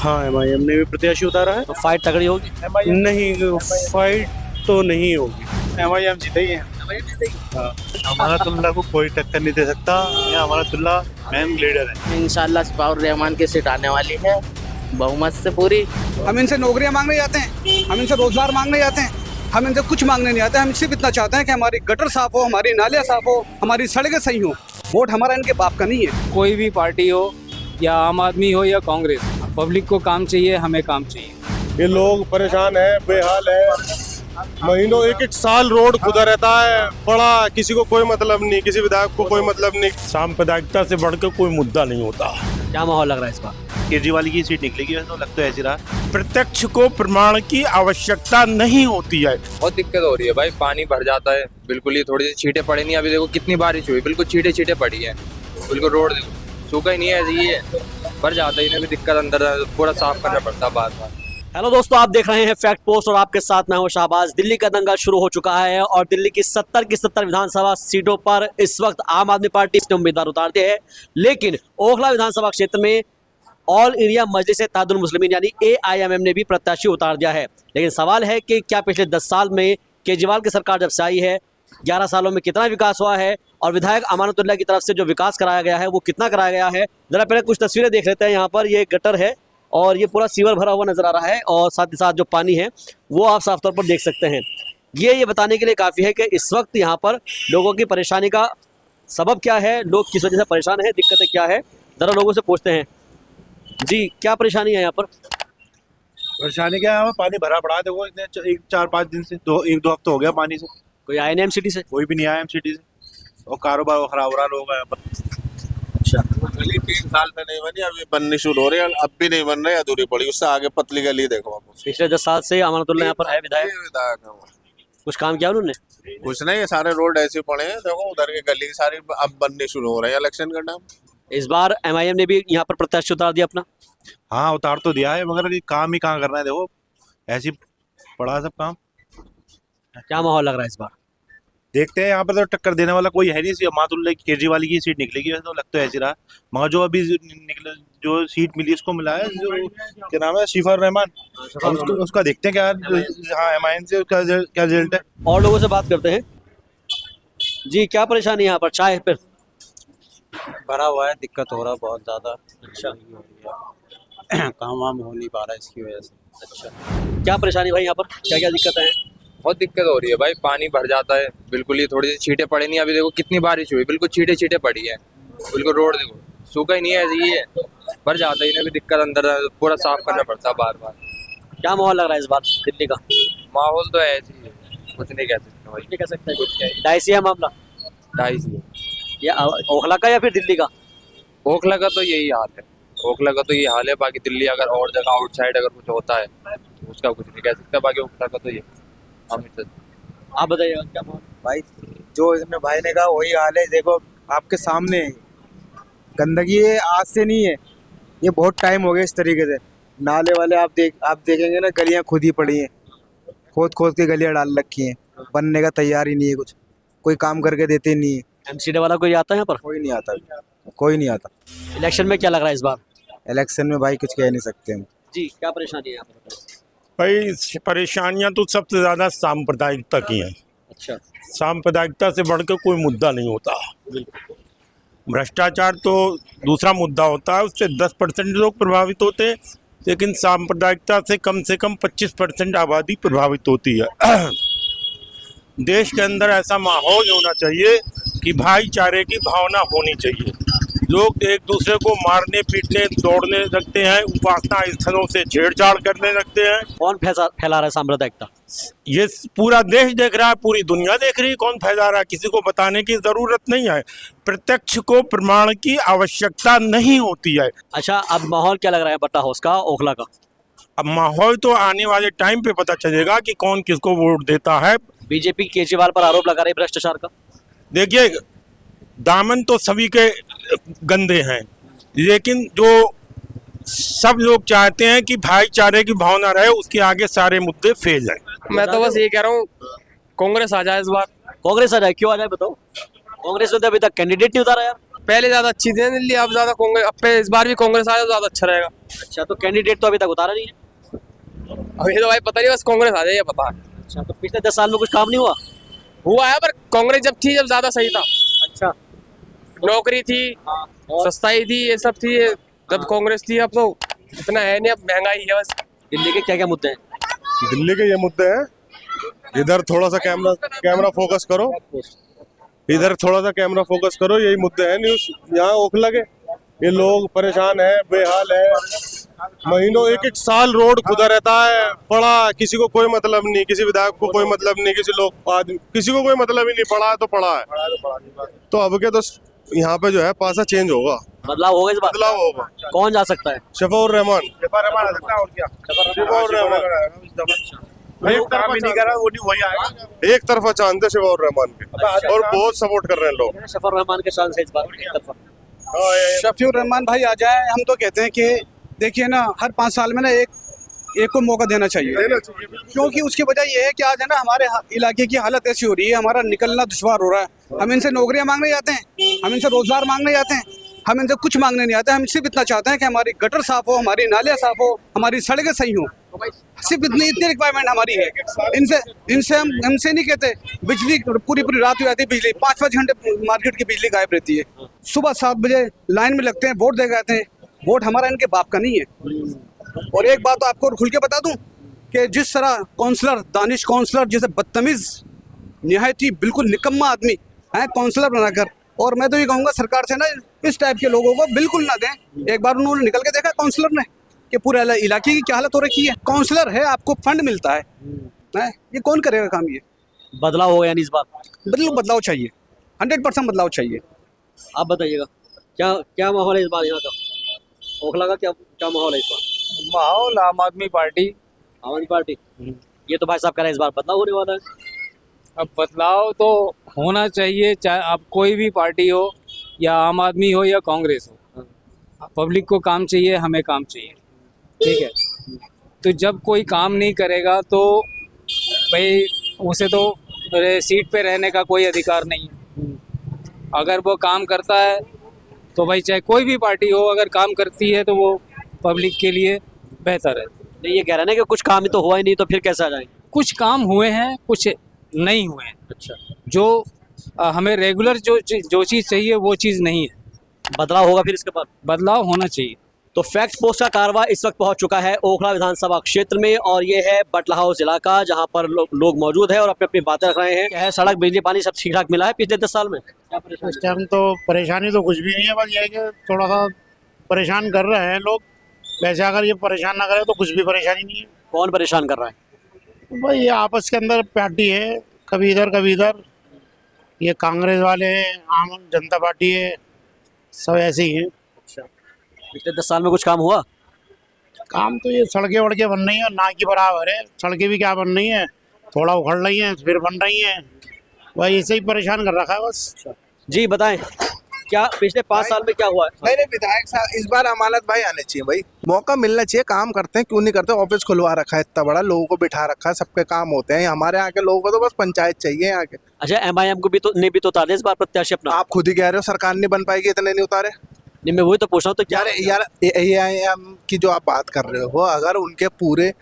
हाँ MIM ने भी प्रत्याशी उतारा है। तो फाइट तगड़ी होगी। नहीं, फाइट तो नहीं होगी। MIM जीते ही है। हमारा तुल्ला को कोई टक्कर नहीं दे सकता। ये हमारा तुल्ला मैन लीडर है। इंशाल्लाह सफाउर रहमान की सीट आने वाली है बहुमत से पूरी। हम इनसे नौकरियां मांगने जाते हैं, हम इनसे रोजगार मांगने जाते हैं, हम इनसे कुछ मांगने नहीं आते। हम सिर्फ इतना चाहते हैं कि हमारी गटर साफ हो, हमारी नालियां साफ हो, हमारी सड़कें सही हो। वोट हमारा इनके बाप का नहीं है। कोई भी पार्टी हो या आम आदमी हो या कांग्रेस, पब्लिक को काम चाहिए, हमें काम चाहिए। ये लोग परेशान है, बेहाल है। महीनों एक साल रोड खुदा रहता है बड़ा, किसी को कोई मतलब नहीं, किसी विधायक को कोई मतलब नहीं। सांप्रदायिकता से बढ़कर कोई मुद्दा नहीं होता। क्या माहौल लग रहा है इस बार? केजरीवाल की सीट निकलेगी, वैसे तो लग तो ऐसी रहा। प्रत्यक्ष को प्रमाण की आवश्यकता नहीं होती है। बहुत दिक्कत हो रही है भाई, पानी भर जाता है बिल्कुल ही, थोड़ी सी छींटे पड़ी नहीं। अभी देखो कितनी बारिश हुई, बिल्कुल छींटे छींटे पड़ी है, बिल्कुल रोड देखो सूखा ही नहीं है, ऐसे ही है, भर जाता है। इन्हें भी दिक्कत अंदर पूरा साफ करना पड़ता है बार बार। हेलो दोस्तों, आप देख रहे हैं फैक्ट पोस्ट और आपके साथ मैं हूं शाहबाज। दिल्ली का दंगा शुरू हो चुका है और दिल्ली की 70 की 70 विधानसभा सीटों पर इस वक्त आम आदमी पार्टी ने उम्मीदवार उतारते हैं, लेकिन ओखला विधानसभा क्षेत्र में ऑल इंडिया मजलिस इत्तेहादुल मुस्लिमीन यानी AIMM ने भी प्रत्याशी उतार दिया है। लेकिन सवाल है कि क्या पिछले 10 साल में केजरीवाल की सरकार जब से आई है 11 सालों में कितना विकास हुआ है और विधायक अमानतुल्लाह की तरफ से जो विकास कराया गया है वो कितना कराया गया है। जरा पहले कुछ तस्वीरें देख लेते हैं। यहाँ पर ये गटर है और ये पूरा सीवर भरा हुआ नजर आ रहा है और साथ ही साथ जो पानी है वो आप साफ तौर पर देख सकते हैं। ये बताने के लिए काफ़ी है कि इस वक्त यहाँ पर लोगों की परेशानी का सबब क्या है, लोग किस वजह से परेशान हैं, दिक्कतें क्या है, ज़रा लोगों से पूछते हैं। जी, क्या परेशानी है यहाँ पर? परेशानी क्या है, हमें पानी भरा पड़ा है। देखो इतने 4-5 दिन से, 1-2 हफ्ते हो गया पानी से। कोई आया नहीं MCD से? कोई भी नहीं आया MCD से और कारोबार खराब हो रहा है लोगों का यहाँ पर। गली 3 साल में नहीं बनी, अभी बननी शुरू हो रही है, अब भी नहीं बन रही, अधूरी पड़ी। उससे आगे पतली गली देखो आप। पिछले 10 साल से अमानतुल्लाह यहाँ पर है विधायक। कुछ काम किया उन्होंने? कुछ नहीं, ये सारे रोड ऐसे पड़े हैं। देखो उधर की गली सारी अब बननी शुरू हो रही है इलेक्शन का टाइम। इस बार MIM ने भी यहाँ पर प्रत्याशी उतार दिया अपना। हाँ, उतार तो दिया है मगर ये काम ही कहाँ करना है। देखो ऐसी पड़ा सब काम। क्या माहौल लग रहा है इस बार? देखते हैं, यहाँ पर तो टक्कर देने वाला कोई है नहीं। अमानतुल्लाह की केजरीवाल की सीट निकलेगी, वैसे तो लग तो ऐसी रहा। मगर जो अभी निकले, जो सीट मिली उसको मिला है, जो क्या नाम है, शिफर रहमान, उसका देखते हैं क्या। हाँ, MIM से क्या रिजल्ट है। और लोगों से बात करते हैं। जी, क्या परेशानी है यहाँ पर? चाय पर भरा हुआ है, दिक्कत हो रहा है बहुत ज्यादा। अच्छा, काम वाम हो नहीं पा रहा है इसकी वजह से। अच्छा, क्या परेशानी भाई यहाँ पर? क्या क्या दिक्कतें हैं? बहुत दिक्कत हो रही है भाई, पानी भर जाता है बिल्कुल ही, थोड़ी सी छींटे पड़ी नहीं। अभी देखो कितनी बारिश हुई, बिल्कुल छींटे छींटे पड़ी है, बिल्कुल रोड देखो सूखा ही नहीं है, ऐसे ही है, भर जाता है। इन्हें भी दिक्कत अंदर पूरा साफ करना पड़ता है बार बार। क्या माहौल लग रहा है इस बार दिल्ली का? माहौल तो है ऐसे ही है, कुछ नहीं कह सकते भाई। नहीं कह सकते कुछ। 2.5 है मामला 2.5 या ओखला का या फिर दिल्ली का? ओखला का तो यही हाल है, ओखला का तो यही हाल है। बाकी दिल्ली अगर और जगह आउटसाइड अगर कुछ होता है तो उसका कुछ नहीं कह सकता। बाकी ओखला का तो ये आप बताइए क्या माहौल? भाई जो इसने भाई ने कहा वही हाल है। देखो आपके सामने है। गंदगी है आज से नहीं है, ये बहुत टाइम हो गया इस तरीके से। नाले वाले आप देखेंगे ना, गलियां खुद ही पड़ी हैं, खोद खोद के गलियां डाल रखी हैं, बनने का तैयार ही नहीं है, कुछ कोई काम करके देते नहीं है। MCD वाला कोई आता है यहाँ पर? कोई नहीं आता, कोई नहीं आता। इलेक्शन में क्या लग रहा है इस बार? इलेक्शन में भाई कुछ कह नहीं सकते हम। जी, क्या परेशानी है यहाँ पर? भाई परेशानियां तो सबसे ज्यादा सांप्रदायिकता की हैं। अच्छा, सांप्रदायिकता से बढ़कर कोई मुद्दा नहीं होता। भ्रष्टाचार तो दूसरा मुद्दा होता है, उससे 10% लोग प्रभावित होते हैं, लेकिन सांप्रदायिकता से कम 25% आबादी प्रभावित होती है। देश के अंदर ऐसा माहौल होना चाहिए कि भाईचारे की भावना होनी चाहिए। लोग एक दूसरे को मारने पीटने दौड़ने लगते हैं, उपासना स्थलों से छेड़छाड़ करने लगते हैं। कौन फैला रहा है सांप्रदायिकता? ये पूरा देश देख रहा है, पूरी दुनिया देख रही है कौन फैला रहा है। किसी को बताने की जरूरत नहीं है। प्रत्यक्ष को प्रमाण की आवश्यकता नहीं होती है। अच्छा, अब माहौल क्या लग रहा है बट्टा हाउस का, ओखला का? अब माहौल तो आने वाले टाइम पे पता चलेगा कि कौन किसको वोट देता है। बीजेपी केजरीवाल पर आरोप लगा रही भ्रष्टाचार का। देखिए, दामन तो सभी के गंदे हैं, लेकिन जो सब लोग चाहते हैं कि भाईचारे की भावना रहे, उसके आगे सारे मुद्दे फेल हैं। मैं तो बस ये कह रहा हूँ कांग्रेस आ जाए इस बार। कांग्रेस आ जाए? क्यों आ जाए बताओ? कांग्रेस ने तो अभी तक कैंडिडेट नहीं उतारा यार। पहले ज्यादा अच्छी थी दिल्ली, अब ज्यादा कांग्रेस, अब इस बार भी कांग्रेस आए तो ज्यादा अच्छा रहेगा। अच्छा, तो कैंडिडेट तो अभी तक उतारा नहीं है। अब ये तो भाई पता नहीं, बस कांग्रेस आ जाए ये पता है। अच्छा, तो पिछले 10 साल में कुछ काम नहीं हुआ। हुआ है पर कांग्रेस जब थी जब ज्यादा सही था, अच्छा, नौकरी थी, सस्ताई थी, ये सब थी जब कांग्रेस थी। अब तो इतना है नहीं, अब महंगाई है बस। दिल्ली के क्या क्या मुद्दे हैं? दिल्ली के ये मुद्दे हैं, इधर थोड़ा सा कैमरा फोकस करो, इधर थोड़ा सा कैमरा फोकस करो, यही मुद्दे हैं। न्यूज यहाँ ओखला के ये लोग परेशान है, बेहाल है, महीनों एक एक साल रोड खुदा रहता है, पड़ा किसी को कोई मतलब नहीं, किसी विधायक को कोई मतलब नहीं, किसी लोग आदमी किसी को कोई मतलब ही नहीं, पड़ा है तो पड़ा है। तो अब के तो यहाँ पे जो है पासा चेंज होगा, बदलाव होगा इस बार। बदलाव होगा। कौन जा सकता है? शफीउर रहमान एक तरफा चांद है शफीउर रहमान के, और बहुत सपोर्ट कर रहे हैं लोग। शफीउर रहमान के चांस है इस बार एक तरफा। शफीउर रहमान भाई आ जाए। हम तो कहते हैं कि देखिए ना, हर 5 साल में ना एक को मौका देना चाहिए, क्योंकि उसकी वजह ये है कि आज है ना हमारे इलाके की हालत ऐसी हो रही है, हमारा निकलना दुश्वार हो रहा है। हम इनसे नौकरियां मांगने जाते हैं, हम इनसे रोजगार मांगने जाते हैं, हम इनसे कुछ मांगने नहीं आते। हम सिर्फ इतना चाहते हैं कि हमारी गटर साफ हो, हमारी नालियाँ साफ हो, हमारी सड़कें सही हो, सिर्फ इतनी रिक्वायरमेंट हमारी है। इनसे हमसे नहीं कहते बिजली पूरी रात हो जाती है, बिजली 5-5 घंटे मार्केट की बिजली गायब रहती है। सुबह 7 बजे लाइन में लगते हैं, वोट दे जाते हैं। वोट हमारा इनके बाप का नहीं है। और एक बात तो आपको खुल के बता दूं कि जिस तरह काउंसलर, दानिश काउंसलर जैसे बदतमीज, निहायत ही बिल्कुल निकम्मा आदमी है काउंसलर बनाकर, और मैं तो ये कहूँगा सरकार से ना इस टाइप के लोगों को बिल्कुल ना दें। एक बार उन्होंने निकल के देखा काउंसलर ने कि पूरे इलाके की क्या हालत हो रखी है। काउंसलर है, आपको फंड मिलता है, ये कौन करेगा काम? ये बदलाव होगा यानी इस बार। बदलाव चाहिए, 100% बदलाव चाहिए। आप बताइएगा क्या क्या माहौल है इस बार यहाँ का? ओखला का क्या क्या माहौल है इस बार? माहौल आम आदमी पार्टी। आम आदमी पार्टी। ये तो भाई साहब कह रहे हैं इस बार बदलाव होने वाला है। अब बदलाव तो होना चाहिए, चाहे अब कोई भी पार्टी हो, या आम आदमी हो या कांग्रेस हो। पब्लिक को काम चाहिए, हमें काम चाहिए, ठीक है। तो जब कोई काम नहीं करेगा तो भाई उसे तो सीट पे रहने का कोई अधिकार नहीं है। अगर वो काम करता है तो भाई चाहे कोई भी पार्टी हो, अगर काम करती है तो वो पब्लिक के लिए बेहतर है। नहीं, ये कह रहे हैं ना कि कुछ काम ही तो हुआ ही नहीं, तो फिर कैसे आ जाएंगे? कुछ काम हुए हैं, कुछ नहीं हुए हैं। अच्छा, जो हमें रेगुलर जो चीज़ चाहिए वो चीज़ नहीं है। बदलाव होगा फिर इसके बाद। बदलाव होना चाहिए। तो फैक्ट पोस्ट का कारवा इस वक्त पहुंच चुका है ओखला विधानसभा क्षेत्र में, और ये है बटला हाउस इलाका, जहां पर लोग मौजूद है और अपनी अपनी बातें रख रहे हैं। क्या है, सड़क, बिजली, पानी सब ठीक ठाक मिला है पिछले 10 साल में? इस टाइम तो परेशानी तो कुछ भी नहीं है, बस ये है कि थोड़ा सा परेशान कर रहे हैं लोग। वैसे अगर ये परेशान ना करे तो कुछ भी परेशानी नहीं है। कौन परेशान कर रहा है? भाई ये आपस के अंदर पार्टी है, कभी इधर कभी इधर। ये कांग्रेस वाले हैं, आम जनता पार्टी है, सब ऐसे ही हैं। पिछले 10 साल में कुछ काम हुआ? काम तो ये सड़कें वड़कें बन रही हैं, ना की बराबर है। सड़कें भी क्या बन रही हैं, थोड़ा उखड़ रही हैं फिर बन रही हैं। वही ऐसे ही परेशान कर रखा है बस। जी बताएं, क्या पिछले 5 साल में क्या हुआ है? नहीं विधायक साहब इस बार अमानत भाई आने चाहिए भाई, मौका मिलना चाहिए। काम करते हैं, क्यों नहीं करते? ऑफिस खुलवा रखा है इतना बड़ा, लोगों को बिठा रखा है, सबके काम होते हैं। हमारे यहाँ के लोगों को तो बस पंचायत चाहिए यहाँ के। अच्छा, MIM को भी तो ने भी तो उतारे इस बार प्रत्याशी अपना। आप खुद ही कह रहे हो सरकार नहीं बन पाएगी, इतने नहीं उतारे। नहीं, मैं वही तो पूछ रहा हूँ। तो क्या यार AIM की जो आप बात कर रहे हो, अगर उनके पूरे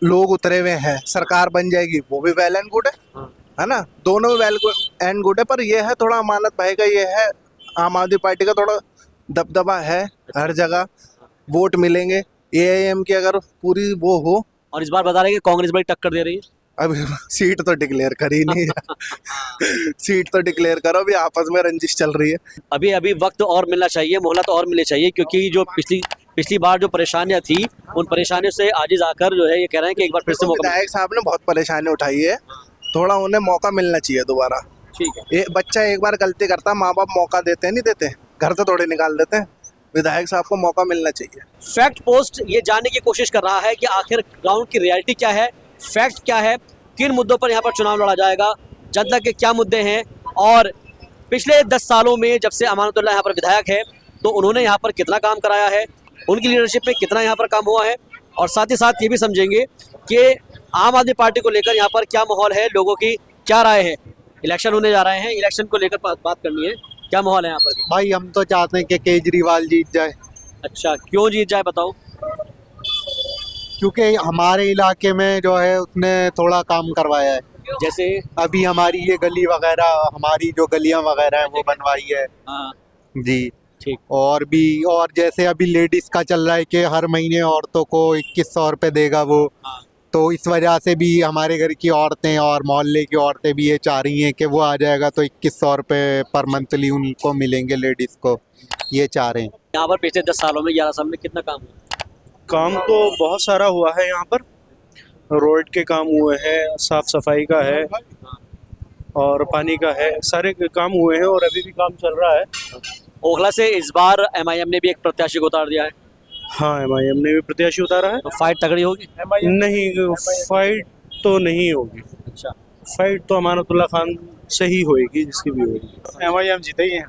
लोग उतरे हुए हैं, सरकार बन जाएगी, वो भी वेल एंड गुड है ना, दोनों वेल एंड गुड है। पर ये है थोड़ा अमानत भाई का, ये है आम आदमी पार्टी का थोड़ा दबदबा है, हर जगह वोट मिलेंगे। AIM की अगर पूरी वो हो, और इस बार बता रहे हैं कि कांग्रेस बड़ी टक्कर दे रही है। अभी सीट तो डिक्लेयर करी नहीं सीट तो डिक्लेयर करो, अभी आपस में रंजिश चल रही है। अभी वक्त और मिलना चाहिए, मोहलत और मिलनी चाहिए, क्योंकि जो पिछली बार जो परेशानियां थी, उन परेशानियों से आजिज आकर जो है ये कह रहे हैं कि एक बार फिर से मौका। विधायक साहब ने बहुत परेशानी उठाई है, थोड़ा उन्हें मौका मिलना चाहिए दोबारा। ठीक है, बच्चा एक बार गलती करता, माँ बाप मौका देते हैं, नहीं देते, घर से थोड़े निकाल देते हैं। विधायक साहब को मौका मिलना चाहिए। फैक्ट पोस्ट ये जानने की कोशिश कर रहा है कि आखिर ग्राउंड की रियलिटी क्या है, फैक्ट क्या है, किन मुद्दों पर यहाँ पर चुनाव लड़ा जाएगा, जनता के क्या मुद्दे हैं, और पिछले 10 सालों में जब से अमानतुल्लाह यहाँ पर विधायक है तो उन्होंने यहाँ पर कितना काम कराया है, उनकी लीडरशिप में कितना यहाँ पर काम हुआ है, और साथ ही साथ ये भी समझेंगे कि आम आदमी पार्टी को लेकर यहाँ पर क्या माहौल है, लोगों की क्या राय है। इलेक्शन होने जा रहे हैं, इलेक्शन को लेकर बात करनी है। क्या माहौल है यहाँ पर? भाई हम तो चाहते हैं कि केजरीवाल जीत जाए, अच्छा, क्यों जीत जाए बताओ? क्योंकि हमारे इलाके में जो है उसने थोड़ा काम करवाया है। जैसे अभी हमारी ये गली वगैरह, हमारी जो गलियां वगैरह हैं वो बनवाई है हाँ जी। ठीक। और भी, और जैसे अभी लेडीज का चल रहा है कि हर महीने औरतों को 2100 रुपये देगा वो, हाँ। तो इस वजह से भी हमारे घर की औरतें और मोहल्ले की औरतें भी ये चाह रही हैं कि वो आ जाएगा तो 2100 रुपये पर मंथली उनको मिलेंगे, लेडीज़ को, ये चाह रहे हैं। यहाँ पर पिछले 10 सालों में 11 साल में कितना काम हुआ? काम तो बहुत सारा हुआ है यहाँ पर, रोड के काम हुए हैं, साफ सफाई का है और पानी का है, सारे काम हुए हैं और अभी भी काम चल रहा है। ओखला से इस बार एमआईएम ने भी एक प्रत्याशी को उतार दिया है, हाँ, एमआईएम ने भी प्रत्याशी उतारा है। तो फाइट तगड़ी होगी? नहीं, फाइट तो नहीं होगी। अच्छा, फाइट तो अमानतुल्लाह खान से ही होएगी, जिसकी भी होगी। एमआईएम जीते ही है।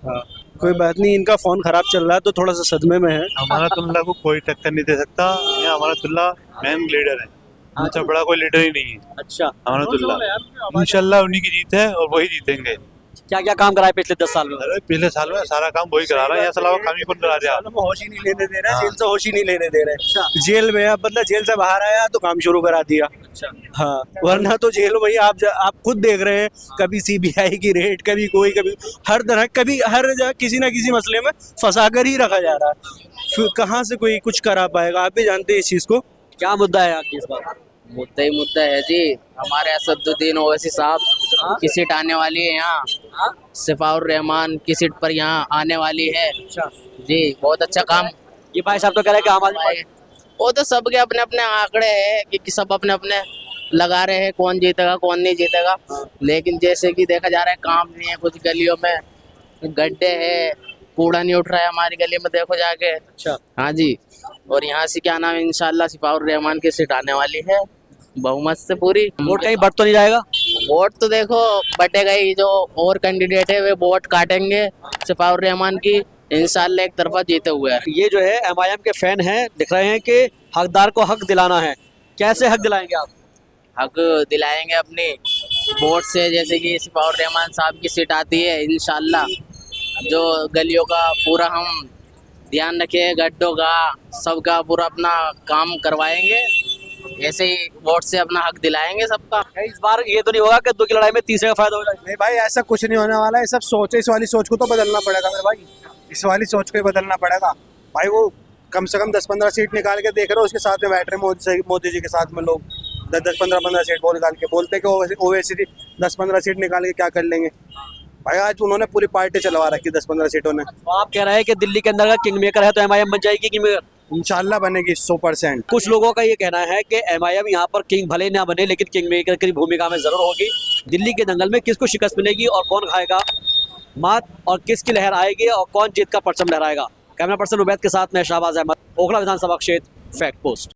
हाँ, कोई बात नहीं, इनका फोन खराब चल रहा है तो थोड़ा सा सदमे में है। अमानतुल्लाह को कोई टक्कर नहीं दे सकता, ये अमानतुल्लाह मेन लीडर है, उनसे बड़ा कोई लीडर ही नहीं है अच्छा, अमानतुल्लाह। इंशाल्लाह उन्हीं की जीत है और वही जीतेंगे। क्या क्या काम कराए पिछले 10 साल में? अरे पिछले साल में सारा काम वही करा रहा है, यहाँ सलावा काम ही कौन करा दिया? होश ही नहीं लेने दे रहे, जेल से होश ही नहीं लेने दे रहे। जेल में अब बंदा जेल से बाहर आया तो काम शुरू करा दिया। अच्छा, हाँ, वरना तो जेल में आप खुद देख रहे हैं, कभी सीबीआई की रेड, कभी कोई, कभी हर तरह, कभी हर जगह किसी ना किसी मसले में फंसा कर ही रखा जा रहा है। फिर कहाँ से कोई कुछ करा पाएगा? आप भी जानते हैं इस चीज को। क्या मुद्दा है आपकी इस बार? मुद्दा ही मुद्दा है जी। हमारे असदुद्दीन ओवैसी साहब की सीट आने वाली है यहाँ, सिफाउर रहमान की सीट पर यहाँ आने वाली है जी। बहुत अच्छा काम। ये भाई साहब तो कह रहे हैं कि आम आदमी पार्टी, वो तो सबके अपने अपने आंकड़े हैं कि सब अपने अपने लगा रहे हैं कौन जीतेगा कौन नहीं जीतेगा, लेकिन जैसे कि देखा जा रहा है काम नहीं है, कुछ गलियों में गड्ढे है, कूड़ा नहीं उठ रहा है हमारी गली में, देखो जाके। अच्छा, हाँ जी। और यहाँ से क्या नाम है, इंशाल्लाह सिफाउर रहमान की सीट आने वाली है बहुमत से पूरी। वोट कहीं बढ़ तो नहीं जाएगा? वोट तो देखो बटेगा ही, जो और कैंडिडेट है वे वोट काटेंगे सिफाउर रहमान की, इंशाल्लाह एक तरफा जीते हुए है। ये जो है एमआईएम के फैन हैं, दिख रहे हैं कि हकदार को हक दिलाना है। कैसे हक दिलाएंगे आप? हक दिलाएंगे अपनी वोट से, जैसे कि सिफाउर रहमान साहब की सीट आती है, इंशाल्लाह जो गलियों का पूरा हम ध्यान रखें, गड्ढों का सबका पूरा अपना काम करवाएंगे, ऐसे ही वोट से अपना हक दिलाएंगे सबका। इस बार ये तो नहीं होगा कि 2 की लड़ाई में तीसरे का फायदा हो जाए? नहीं भाई, ऐसा कुछ नहीं होने वाला है। सब सोच है, इस वाली सोच को तो बदलना पड़ेगा मेरे भाई, इस वाली सोच को ही बदलना पड़ेगा भाई। वो कम से कम 10-15 सीट निकाल के देख रहे हो, उसके साथ में बैठ रहे मोदी जी के साथ में लोग 10-15 सीट वो निकाल के बोलते कि ओवैसी 10-15 सीट निकाल के क्या कर लेंगे भाई। आज उन्होंने पूरी पार्टी चलवा रखी 10-15 सीटों ने। तो आप कह रहे हैं कि दिल्ली के अंदर का किंग मेकर है तो एमआईएम बन जाएगी किंग मेकर? इंशाल्लाह बनेगी 100%। कुछ लोगों का ये कहना है कि एमआईएम यहाँ पर किंग भले ना बने लेकिन किंग मेकर की भूमिका में जरूर होगी। दिल्ली के दंगल में किसको शिकस्त मिलेगी और कौन खाएगा मात और किसकी लहर आएगी और कौन जीत का परचम लहराएगा? कैमरा पर्सन उबैद के साथ मैं शाहबाज अहमद, ओखला विधानसभा क्षेत्र, फैक्ट पोस्ट।